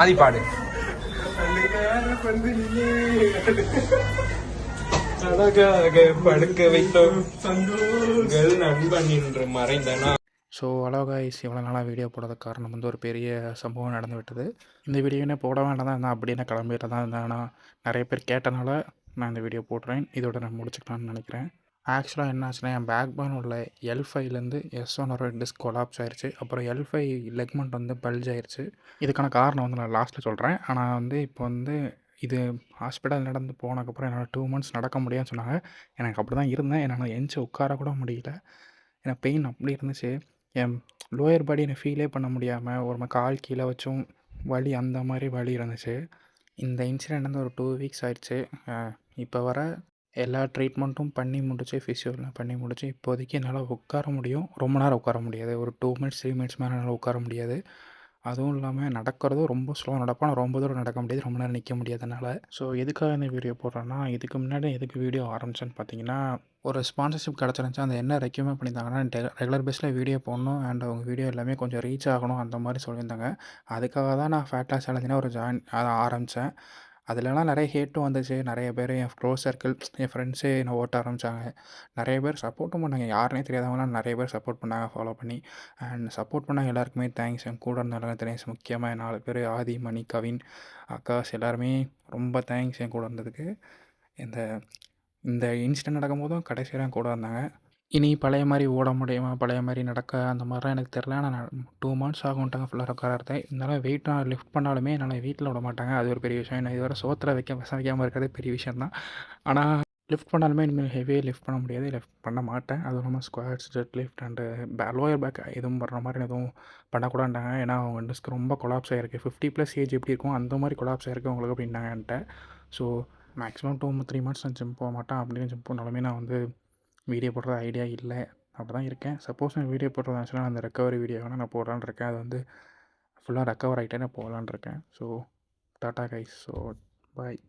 ஆதிப்பாடு அழகாக படுக்க வைத்தோம் உங்கள் நண்பன் என்று மறைந்தனா. ஸோ ஹலோ கைஸ், இவ்வளோ நாளாக வீடியோ போடாத காரணம் வந்து ஒரு பெரிய சம்பவம் நடந்து விட்டது. இந்த வீடியோனே போட வேண்டாம் தான் இருந்தேன், அப்படியே நான் கிளம்பிட்டு தான் இருந்தேன். ஆனால் நிறைய பேர் கேட்டனால நான் இந்த வீடியோ போடுறேன். இதோட நான் முடிச்சுக்கலாம்னு நினைக்கிறேன். ஆக்சுவலாக என்ன ஆச்சுன்னா, என் பேக் போன் உள்ள L5லேருந்து S1 வர டிஸ்க் கொலாப்ஸ் ஆயிடுச்சு. அப்புறம் L5 லெக்மெண்ட் வந்து பல்ஜ் ஆயிடுச்சு. இதுக்கான காரணம் வந்து நான் லாஸ்ட்டில் சொல்கிறேன். ஆனால் வந்து இப்போ வந்து இது ஹாஸ்பிட்டல் நடந்து போனதுக்கப்புறம் என்னால் 2 மந்த்ஸ் நடக்க முடியாதுன்னு சொன்னாங்க. எனக்கு அப்படி தான் இருந்தேன். என்னால் எந்திச்சு உட்கார கூட முடியல. எனக்கு பெயின் அப்படி இருந்துச்சு. என் லோயர் பாடி என்னை ஃபீலே பண்ண முடியாமல் ஒரு மாதிரி கால் கீழே வச்சும் வலி, அந்த மாதிரி வலி இருந்துச்சு. இந்த இன்சிடெண்ட் வந்து ஒரு 2 வீக்ஸ் ஆயிடுச்சு. இப்போ வர எல்லா ட்ரீட்மெண்ட்டும் பண்ணி முடிச்சு, ஃபிசியோலாம் பண்ணி முடிச்சு, இப்போதைக்கு என்னால் உட்கார முடியும். ரொம்ப நேரம் உட்கார முடியாது. ஒரு 2 மினிட்ஸ் 3 மினிட்ஸ் மேலே என்னால் உட்கார முடியாது. அதுவும் இல்லாமல் நடக்கிறதும் ரொம்ப ஸ்லோவாக நடப்பேன். ஆனால் ரொம்ப தூரம் நடக்க முடியாது. ரொம்ப நேரம் நிற்க முடியாது என்னால். ஸோ எதுக்காக இந்த வீடியோ போடுறேன்னா, இதுக்கு முன்னாடி எதுக்கு வீடியோ ஆரம்பிச்சேன்னு பார்த்தீங்கன்னா, ஒரு ஸ்பான்சர்ஷிப் கிடச்சிருந்துச்சு. அந்த என்ன ரெக்கமெண்ட் பண்ணியிருந்தாங்கன்னா, ரெகுலர் பேஸில் வீடியோ போடணும் அண்ட் அவங்க வீடியோ எல்லாமே கொஞ்சம் ரீச் ஆகணும் அந்த மாதிரி சொல்லியிருந்தாங்க. அதுக்காக தான் நான் ஃபேட் லாஸ் சேலஞ்சுனா ஒரு ஆரம்பித்தேன். அதுலலாம் நிறைய ஹேட்டும் வந்துச்சு. நிறைய பேர் என் க்ளோஸ் சர்க்கிள், என் ஃப்ரெண்ட்ஸே என்னை ஓட்ட ஆரம்பித்தாங்க. நிறைய பேர் சப்போர்ட்டும் பண்ணாங்க. யாருனே தெரியாதவங்களாம் நிறைய பேர் சப்போர்ட் பண்ணாங்க, ஃபாலோ பண்ணி. அண்ட் சப்போர்ட் பண்ண எல்லாருக்குமே தேங்க்ஸ். என் கூட இருந்த எல்லாரும் தேங்க்ஸ். முக்கியமாக 4 பேர் ஆதி, மணி, கவின், ஆகாஷ் எல்லாருமே ரொம்ப தேங்க்ஸ் என் கூட இருந்ததுக்கு. இந்த இந்த இன்சிடென்ட் நடக்கும்போதும் கடைசி வரை என் கூட இருந்தாங்க. இனி பழைய மாதிரி ஓட முடியுமா, பழைய மாதிரி நடக்க அந்த மாதிரிலாம் எனக்கு தெரில. நான் 2 மந்த்ஸ் ஆகும்ட்டாங்க ஃபுல்லாக உட்காரது. இருந்தாலும் வெயிட் நான் லிஃப்ட் பண்ணாலுமே என்னால் வீட்டில் விட மாட்டாங்க. அது ஒரு பெரிய விஷயம். நான் இதுவரை சோத்தில் வைக்காமல் இருக்கிறதே பெரிய விஷயம் தான். ஆனால் லிஃப்ட் பண்ணாலுமே இனிமேல் ஹெவியாக லிஃப்ட் பண்ண முடியாது. லிஃப்ட் பண்ண மாட்டேன். அதுவும் இல்லாமல் squats, deadlift and lower back எதுவும் பண்ணுற மாதிரி எதுவும் பண்ணக்கூடாதுட்டாங்க. ஏன்னா அவங்க டிஸ்க் ரொம்ப கொலாப்ஸ் ஆகிருக்கு. 50+ ஏஜ் எப்படி இருக்கும் அந்த மாதிரி கொலாப்ஸ் ஆகிருக்கு உங்களுக்கு அப்படின்னாங்க என்கிட்ட. ஸோ மேக்ஸிமம் 2-3 மந்த்ஸ் நான் ஜிம் போக மாட்டேன். அப்படின்னு ஜிம் போனாலுமே நான் வந்து வீடியோ போடுற ஐடியா இல்லை. அப்படி தான் இருக்கேன். சப்போஸ் நான் வீடியோ போடுறதா இருந்துச்சுன்னா அந்த ரெக்கவரி வீடியோ வேணால் நான் போடலான்னு இருக்கேன். அது வந்து ஃபுல்லாக ரெக்கவர் ஆகிட்டே நான் போகலான்னு இருக்கேன். So tata guys. So bye.